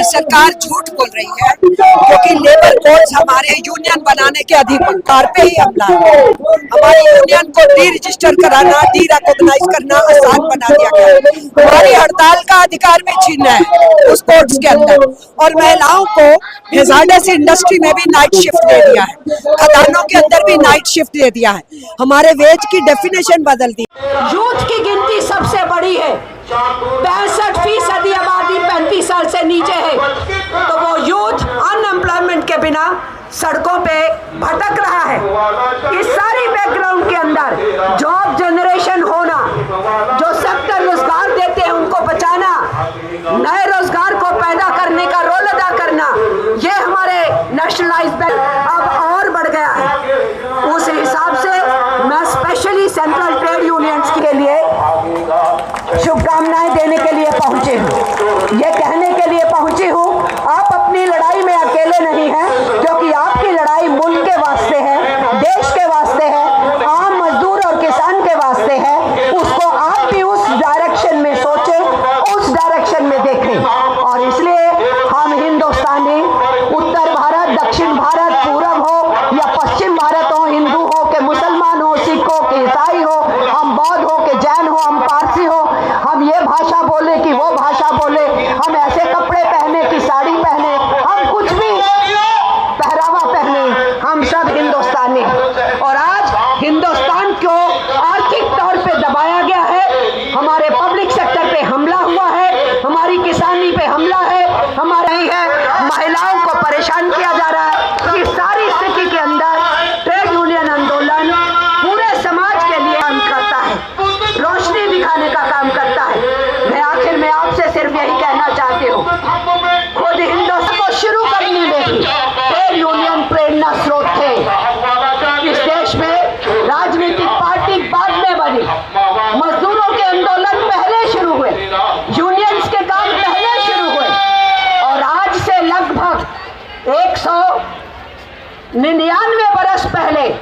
सरकार झूठ बोल रही है, क्योंकि लेबर कोड्स हमारे यूनियन बनाने के अधिकार पे ही हमला है। हमारी यूनियन को डी रजिस्टर कराना, डी रिकॉग्नाइज करना आसान बना दिया गया है। हमारी हड़ताल का अधिकार भी छीना है उस कोड्स के अंदर, और महिलाओं को हैजार्डस इंडस्ट्री में भी नाइट शिफ्ट दे दिया है, खदानों के अंदर भी नाइट शिफ्ट दे दिया है, हमारे वेज की डेफिनेशन बदल दी। यूथ की गिनती सबसे बड़ी है, 65% आबादी 35 साल से नीचे है, तो वो यूथ अनएम्प्लॉयमेंट के बिना सड़कों पे भटक रहा है। इस सारी बैकग्राउंड के अंदर जॉब जनरेशन होना, जो सेक्टर रोजगार देते हैं उनको बचाना, नए रोजगार को पैदा करने का रोल अदा करना, ये हमारे नेशनलाइज बैंक अब और बढ़ गया है। उस हिसाब से मैं स्पेशली सेंट्रल ट्रेड यूनियंस के लिए शुभकामनाएं देने के लिए पहुंची हूँ, ये कहने के लिए पहुंची हूँ, आप अपनी लड़ाई में अकेले नहीं हैं, क्योंकि आपकी लड़ाई मुल्क के वास्ते है, देश के वास्ते है, आम मजदूर और किसान के वास्ते है। उसको आप भी उस डायरेक्शन में सोचें, उस डायरेक्शन में देखें, और इसलिए हम हिंदुस्तानी, उत्तर भारत, दक्षिण भारत, पूरब हो या पश्चिम भारत हो, हिंदू हो के मुसलमान हो, सिख हो के ईसाई हो, हम बौद्ध हो के जैन हो, हम पारसी हो, हम ये भाषा बोले कि वो भाषा बोले, हम ऐसे कपड़े पहने कि साड़ी पहने, हम कुछ भी पहरावा पहने, हम सब हिंदुस्तानी। और आज हिंदुस्तान को आर्थिक तौर पे दबाया गया है, हमारे पब्लिक सेक्टर पे हमला हुआ है, हमारी किसानी पे हमला है, हमारे ही है, महिलाओं को परेशान किया जा रहा है। इस सारी स्थिति के अंदर ट्रेड यूनियन आंदोलन पूरे समाज के लिए काम करता है, रोशनी दिखाने का काम करता है। मैं आखिर में आपसे सिर्फ यही कहना चाहती हूँ, खुद हिंदुस्तान को शुरू करने में भी ट्रेड यूनियन प्रेरणा स्रोत थे। इस देश में राजनीतिक पार्टी बाद में बनी, मजदूरों के आंदोलन पहले शुरू हुए, यूनियंस के काम पहले शुरू हुए, और आज से लगभग 199 बरस पहले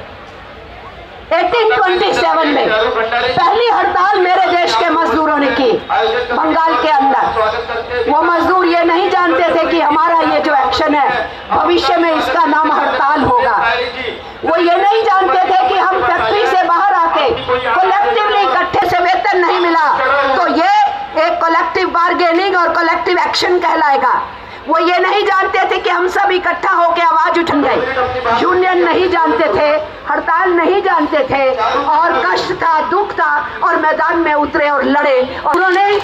1827 में पहली हड़ताल मेरे देश के मजदूरों ने की बंगाल के अंदर। वो मजदूर ये नहीं जानते थे कि हमारा ये जो एक्शन है भविष्य में इसका नाम हड़ताल होगा। वो ये नहीं जानते थे कि हम फैक्ट्री से बाहर आके कलेक्टिवली इकट्ठे से वेतन नहीं मिला तो ये एक कलेक्टिव बार्गेनिंग और कलेक्टिव एक्शन कहलाएगा। वो ये नहीं जानते थे कि हम सब इकट्ठा होकर आवाज उठाएंगे। यूनियन नहीं जानते थे, हड़ताल नहीं जानते थे, और कष्ट था, दुख था, और मैदान में उतरे और लड़े, और उन्होंने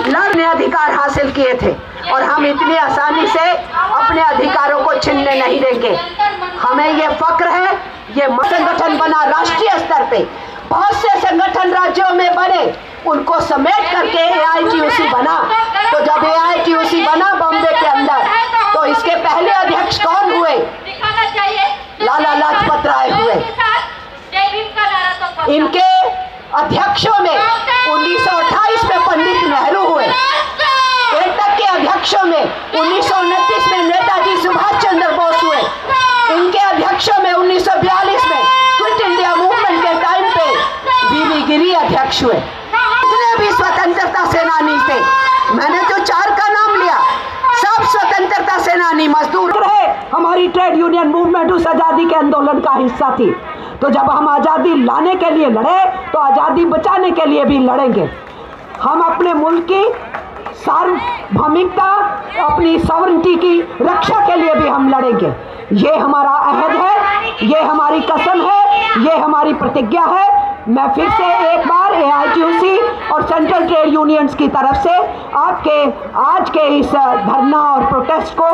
लड़ने अधिकार हासिल किए थे। और हम इतनी आसानी से अपने अधिकारों को छीनने नहीं देंगे। हमें ये फक्र है, ये संगठन बना राष्ट्रीय स्तर पे, बहुत से संगठन राज्यों में बने, उनको समेट करके AITUC बना। तो जब AITUC बना बॉम्बे के अंदर, तो इसके पहले अध्यक्ष कौन हुए? लाला लाजपत राय हुए। इनके अध्यक्षों में 1928 में पंडित नेहरू हुए। एटक के अध्यक्षों में 1929 में नेताजी सुभाष चंद्र बोस हुए। इनके अध्यक्षों में 1942 में क्विट इंडिया मूवमेंट के टाइम पे वीवी गिरी अध्यक्ष हुए। जितने भी स्वतंत्रता सेनानी थे, मैंने जो 4 का नाम लिया, सब स्वतंत्रता सेनानी मजदूर रहे। हमारी ट्रेड यूनियन मूवमेंट उस आज़ादी के आंदोलन का हिस्सा थी। तो जब हम आज़ादी लाने के लिए लड़े, तो आज़ादी बचाने के लिए भी लड़ेंगे। हम अपने मुल्क की सार्वभौमिकता, अपनी सॉवरेनिटी की रक्षा के लिए भी हम लड़ेंगे। ये हमारा अहद है, ये हमारी कसम है, ये हमारी प्रतिज्ञा है। मैं फिर से एक बार AITUC और सेंट्रल ट्रेड यूनियंस की तरफ से आपके आज के इस धरना और प्रोटेस्ट को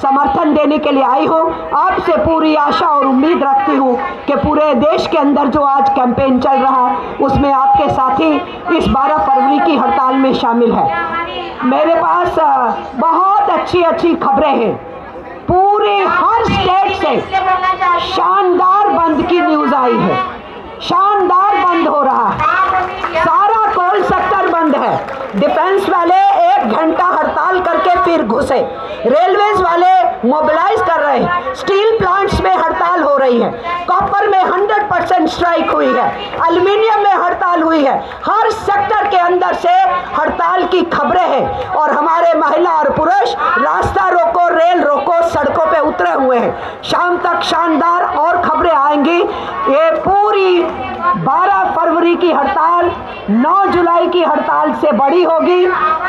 समर्थन देने के लिए आई हूँ। आपसे पूरी आशा और उम्मीद रखती हूँ कि पूरे देश के अंदर जो आज कैंपेन चल रहा है, उसमें आपके साथी इस 12 फरवरी की हड़ताल में शामिल है। मेरे पास बहुत अच्छी खबरें हैं। पूरे हर स्टेट से शानदार बंद की न्यूज़ आई है। शानदार बंद हो रहा है, सारा कोल सेक्टर बंद है। डिफेंस वाले 1 घंटा हड़ताल करके फिर घुसे, रेलवेज वाले मोबिलाइज कर रहे हैं, स्टील प्लांट्स में हड़ताल हो रही है, कॉपर में 100% स्ट्राइक हुई है, एल्युमिनियम में हड़ताल हुई है। हर सेक्टर के अंदर से हड़ताल की खबरें हैं और हमारे महिला और पुरुष रास्ता रोको, रेल रोको, सड़कों पे उतरे हुए हैं। शाम तक शानदार और खबरें आएंगी। ये पूरी 12 फरवरी की हड़ताल 9 जुलाई की हड़ताल से बड़ी होगी।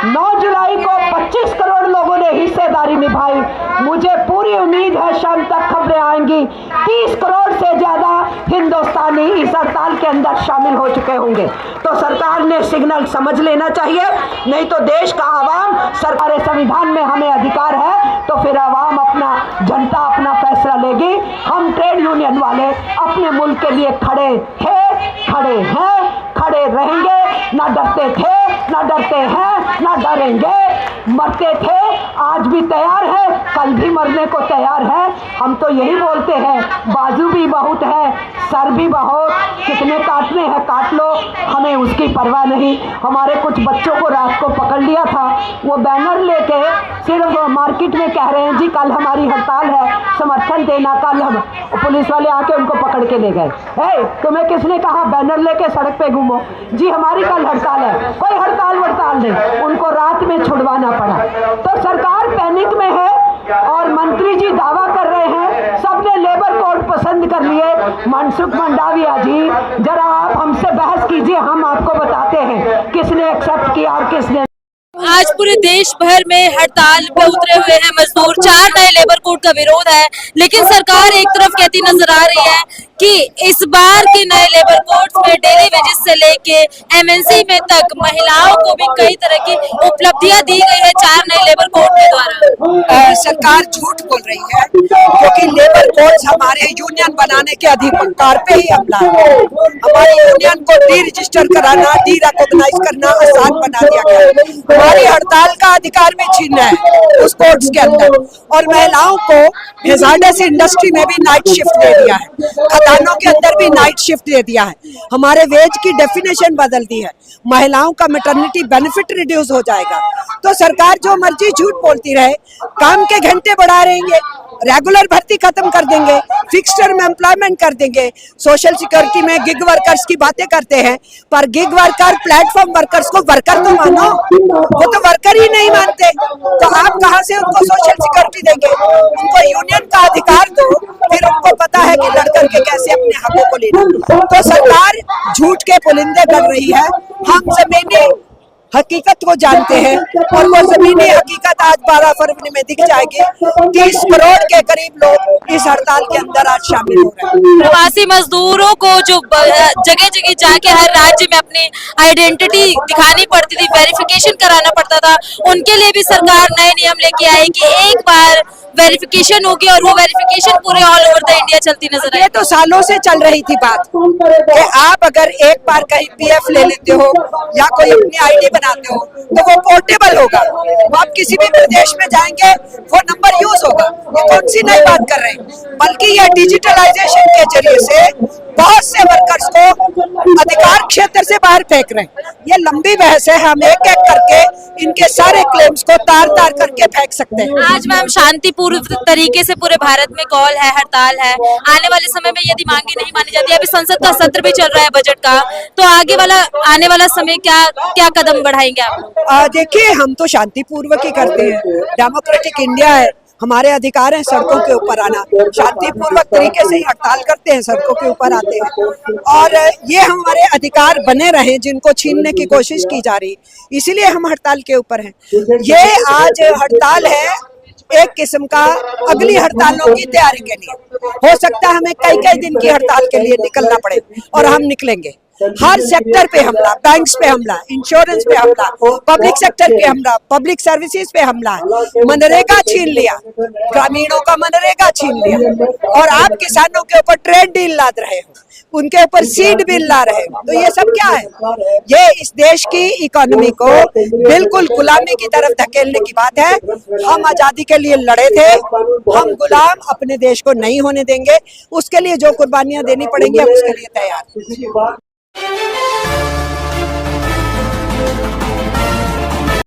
9 जुलाई को 25 करोड़ लोगों ने हिस्सेदारी निभाई। मुझे पूरी उम्मीद है शाम तक खबरें आएंगी 30 करोड़ से ज्यादा हिंदुस्तानी इस हड़ताल के अंदर शामिल हो चुके होंगे। तो सरकार ने सिग्नल समझ लेना चाहिए, नहीं तो देश का आवाम, सरकार संविधान में हमें अधिकार है तो फिर आवाम अपना, जनता अपना फैसला लेगी। हम ट्रेड यूनियन वाले अपने मुल्क के लिए खड़े थे, खड़े हैं, खड़े रहेंगे। ना डरते थे, ना डरते हैं, ना डरेंगे। मरते थे, आज भी तैयार है, कल भी मरने को तैयार है। हम तो यही बोलते हैं, बाजू भी बहुत है, सर भी बहुत, कितने काटने हैं काट लो, हमें उसकी परवाह नहीं। हमारे कुछ बच्चों को रात को पकड़ लिया था, वो बैनर लेके सिर्फ मार्केट में कह रहे हैं जी कल हमारी हड़ताल है, समर्थन देना। कल हम पुलिस वाले आके उनको पकड़ के ले गए। तुम्हें किसने कहा बैनर लेके सड़क पे घूमो? जी हमारी कल हड़ताल है। कोई हड़ताल वड़ताल नहीं, उनको रात में छुड़वाना पड़ा। तो सरकार पैनिक में है और मंत्री जी दावा कर रहे हैं सबने लेबर कोड पसंद कर लिए। मनसुख मंडाविया जी, जरा आप हमसे बहस कीजिए, हम आपको बताते हैं किसने एक्सेप्ट किया और किसने। आज पूरे देश भर में हड़ताल पे उतरे हुए हैं मजदूर। 4 नए लेबर कोड का विरोध है, लेकिन सरकार एक तरफ कहती नजर आ रही है कि इस बार के नए लेबर कोड में डेली वेजेस से लेके एमएनसी में तक महिलाओं को भी कई तरह की उपलब्धियां दी गई है 4 नए लेबर कोड के द्वारा। सरकार झूठ बोल रही है, क्योंकि लेबर कोड हमारे यूनियन बनाने के अधिकार पे ही हमला है। हमारी यूनियन को डी रजिस्टर कराना, डी रिकॉग्नाइज करना आसान बना दिया गया है। हमारी हड़ताल का अधिकार भी छीना है उस कोर्ट्स के अंदर। और महिलाओं को हेजार्डस इंडस्ट्री में भी नाइट शिफ्ट दे दिया है, खदानों के अंदर भी नाइट शिफ्ट दे दिया है। हमारे वेज की डेफिनेशन बदल दी है, महिलाओं का मैटरनिटी बेनिफिट रिड्यूस हो जाएगा। तो सरकार जो मर्जी झूठ बोलती रहे, काम के घंटे बढ़ा रहेंगे, रेगुलर भर्ती खत्म कर देंगे, फिक्स टर्म एम्प्लॉयमेंट कर देंगे, सोशल सिक्योरिटी में गिग वर्कर्स की बातें करते हैं, पर गिग वर्कर, प्लेटफॉर्म वर्कर्स को वर्कर तो मानो, वो तो वर्कर ही नहीं मानते। तो आप कहां से उनको सोशल सिक्योरिटी देंगे? उनको यूनियन का अधिकार दो, फिर उनको पता है कि लड़कर के कैसे अपने हकों को लेना। तो सरकार झूठ के पुलिंदे कर रही है। हम जमीनी हकीकत को जानते हैं और वो जमीनी हकीकत आज 12 फरवरी में दिख जाएगी। 30 करोड़ के करीब लोग इस हड़ताल के अंदर आज शामिल हो रहे हैं। प्रवासी मजदूरों को जो जगह जगह जाके हर राज्य में अपनी आइडेंटिटी दिखानी पड़ती थी, वेरिफिकेशन कराना पड़ता था, उनके लिए भी सरकार नए नियम लेके आई कि एक बार वेरिफिकेशन होगी और वो वेरिफिकेशन पूरे ऑल ओवर द इंडिया चलती नजर आई। ये तो सालों से चल रही थी बात कि आप अगर एक बार कहीं पीएफ ले लेते हो या कोई अपनी आईडी बनाते हो तो वो पोर्टेबल होगा, वो आप किसी भी प्रदेश में जाएंगे वो नंबर यूज होगा। ये कौन सी नई बात कर रहे हैं? बल्कि ये डिजिटलाइजेशन के जरिए से बहुत से वर्कर्स को अधिकार क्षेत्र से बाहर फेंक रहे हैं। ये लंबी बहस है, हम एक एक करके इनके सारे क्लेम्स को तार तार करके फेंक सकते हैं। आज मैम शांतिपूर्ण तरीके से पूरे भारत में कॉल है, हड़ताल है। आने वाले समय में यदि मांगे नहीं मानी जाती, अभी संसद का सत्र भी चल रहा है बजट का, तो आने वाला समय क्या कदम बढ़ाएंगे आप? देखिए, हम तो शांतिपूर्वक ही करते हैं, डेमोक्रेटिक इंडिया है, हमारे अधिकार हैं सड़कों के ऊपर आना। शांतिपूर्वक तरीके से ही हड़ताल करते हैं, सड़कों के ऊपर आते हैं और ये हमारे अधिकार बने रहे जिनको छीनने की कोशिश की जा रही, इसीलिए हम हड़ताल के ऊपर हैं। ये आज हड़ताल है एक किस्म का अगली हड़तालों की तैयारी के लिए। हो सकता है हमें कई कई दिन की हड़ताल के लिए निकलना पड़े और हम निकलेंगे। हर सेक्टर पे हमला, बैंक्स पे हमला, इंश्योरेंस पे हमला, पब्लिक सेक्टर पे हमला, पब्लिक सर्विसेज पे हमला, मनरेगा छीन लिया, ग्रामीणों का मनरेगा छीन लिया और आप किसानों के ऊपर ट्रेड डील लाद रहे हो, उनके ऊपर सीड बिल ला रहे हो। तो ये सब क्या है? ये इस देश की इकोनॉमी को बिल्कुल गुलामी की तरफ धकेलने की बात है। हम आजादी के लिए लड़े थे, हम गुलाम अपने देश को नहीं होने देंगे। उसके लिए जो कुर्बानियां देनी पड़ेंगी हम उसके लिए तैयार हैं।